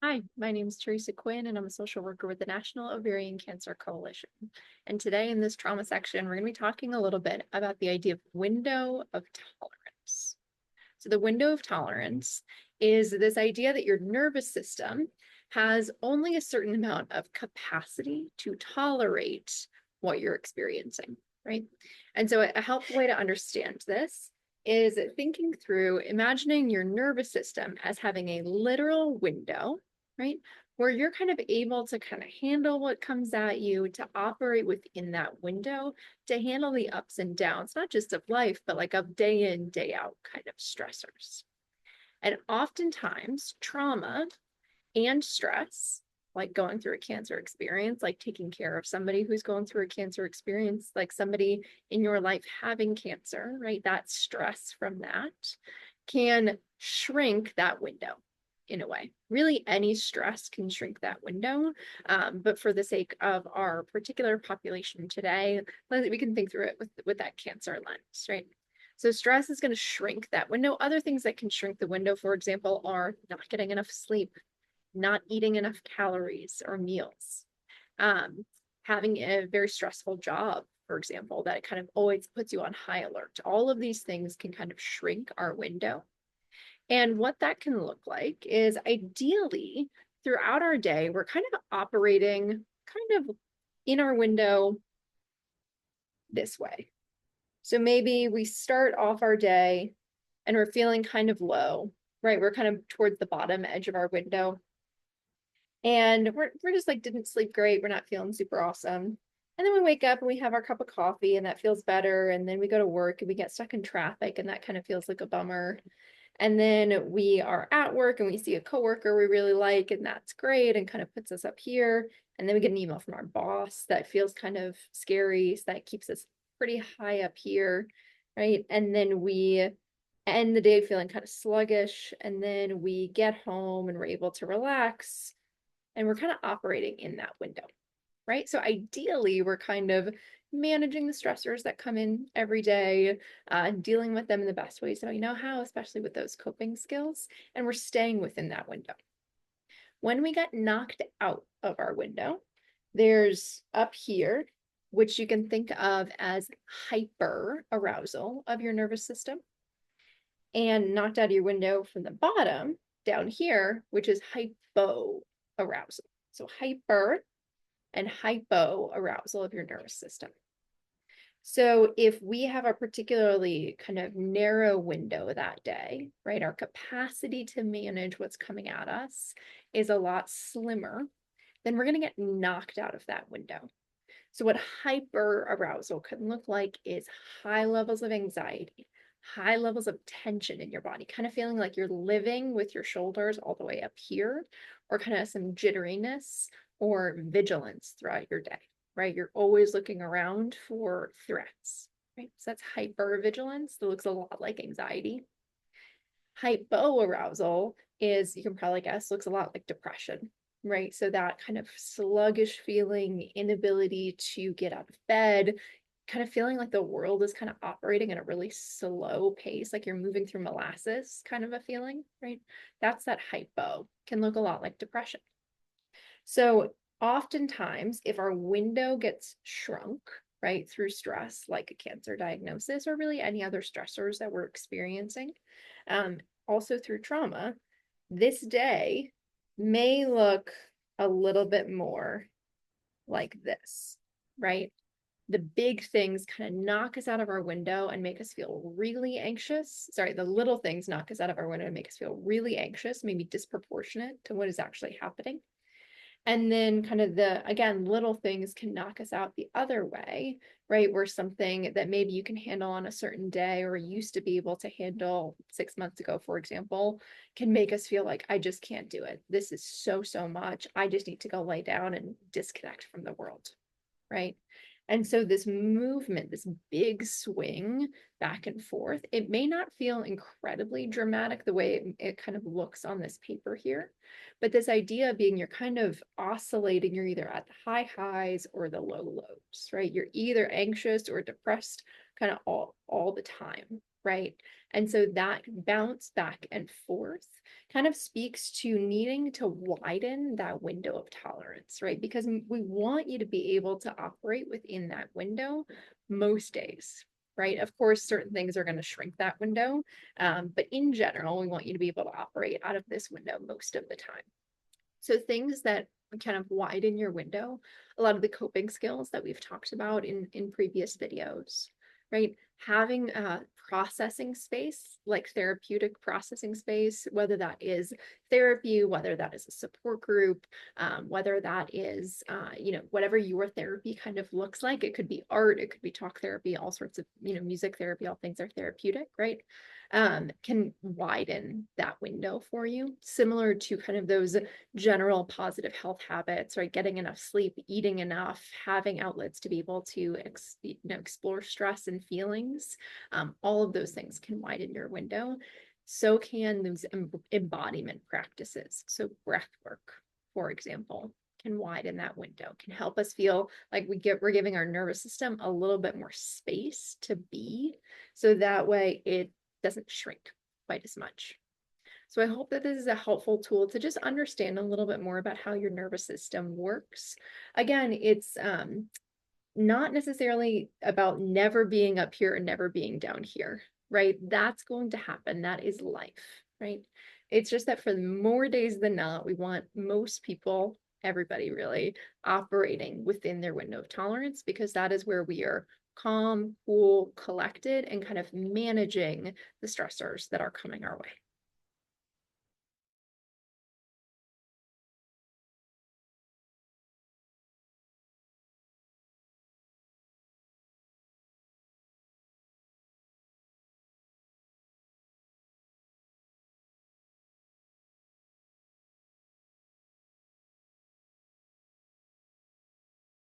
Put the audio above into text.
Hi, my name is Teresa Quinn, and I'm a social worker with the National Ovarian Cancer Coalition. And today in this trauma section, we're going to be talking a little bit about the idea of window of tolerance. So the window of tolerance is this idea that your nervous system has only a certain amount of capacity to tolerate what you're experiencing, right? And so a helpful way to understand this is thinking through imagining your nervous system as having a literal window, right? Where you're kind of able to kind of handle what comes at you, to operate within that window, to handle the ups and downs, not just of life, but like of day in, day out kind of stressors. And oftentimes, trauma and stress, like going through a cancer experience, like taking care of somebody who's going through a cancer experience, like somebody in your life having cancer, right? That stress from that can shrink that window in a way. Really, any stress can shrink that window. But for the sake of our particular population today, we can think through it with that cancer lens, right? So stress is going to shrink that window. Other things that can shrink the window, for example, are not getting enough sleep, not eating enough calories or meals, um, having a very stressful job, for example, that kind of always puts you on high alert. All of these things can kind of shrink our window. And what that can look like is ideally throughout our day, we're kind of operating kind of in our window this way. So maybe we start off our day and we're feeling kind of low, right? We're kind of towards the bottom edge of our window. And we're just like didn't sleep great. We're not feeling super awesome. And then we wake up and we have our cup of coffee and that feels better. And then we go to work and we get stuck in traffic and that kind of feels like a bummer. And then we are at work and we see a coworker we really like and that's great and kind of puts us up here. And then we get an email from our boss that feels kind of scary. So that keeps us pretty high up here, right? And then we end the day feeling kind of sluggish. And then we get home and we're able to relax and we're kind of operating in that window, right? So ideally, we're kind of managing the stressors that come in every day, dealing with them in the best ways that we know how, especially with those coping skills, and we're staying within that window. When we get knocked out of our window, there's up here, which you can think of as hyper arousal of your nervous system, and knocked out of your window from the bottom down here, which is hypo arousal. So hyper and hypo arousal of your nervous system. So if we have a particularly kind of narrow window that day, right, our capacity to manage what's coming at us is a lot slimmer, then we're going to get knocked out of that window. So what hyper arousal can look like is high levels of anxiety, high levels of tension in your body, kind of feeling like you're living with your shoulders all the way up here, or kind of some jitteriness or vigilance throughout your day, right? You're always looking around for threats, right? So that's hypervigilance. That looks a lot like anxiety. Hypoarousal is, you can probably guess, looks a lot like depression, right? So that kind of sluggish feeling, inability to get out of bed, kind of feeling like the world is kind of operating at a really slow pace, like you're moving through molasses kind of a feeling, right? That's that hypo, can look a lot like depression. So oftentimes, if our window gets shrunk, right, through stress, like a cancer diagnosis or really any other stressors that we're experiencing, um, also through trauma, this day may look a little bit more like this, right? The big things kind of knock us out of our window and make us feel really anxious. Sorry, the little things knock us out of our window and make us feel really anxious, maybe disproportionate to what is actually happening. And then kind of again, little things can knock us out the other way, right? Where something that maybe you can handle on a certain day or used to be able to handle 6 months ago, for example, can make us feel like, I just can't do it. This is so much. I just need to go lay down and disconnect from the world, right? And so this movement, this big swing back and forth, it may not feel incredibly dramatic the way it kind of looks on this paper here, but this idea being you're kind of oscillating, you're either at the high highs or the low lows, right? You're either anxious or depressed kind of all the time, right? And so that bounce back and forth kind of speaks to needing to widen that window of tolerance, right? Because we want you to be able to operate within that window most days, right? Of course, certain things are going to shrink that window, but in general, we want you to be able to operate out of this window most of the time. So things that kind of widen your window, a lot of the coping skills that we've talked about in previous videos, right? Having a processing space, like therapeutic processing space, whether that is therapy, whether that is a support group, whether that is, whatever your therapy kind of looks like. It could be art, it could be talk therapy, all sorts of, music therapy, all things are therapeutic, right? Can widen that window for you, similar to kind of those general positive health habits, right? Getting enough sleep, eating enough, having outlets to be able to explore stress and feelings. All of those things can widen your window. So can those embodiment practices. So breath work, for example, can widen that window, can help us feel like we're giving our nervous system a little bit more space to be, so that way it doesn't shrink quite as much. So I hope that this is a helpful tool to just understand a little bit more about how your nervous system works. Again, it's not necessarily about never being up here and never being down here, right? That's going to happen. That is life, right? It's just that for more days than not, we want most people, everybody really, operating within their window of tolerance, because that is where we are calm, cool, collected, and kind of managing the stressors that are coming our way.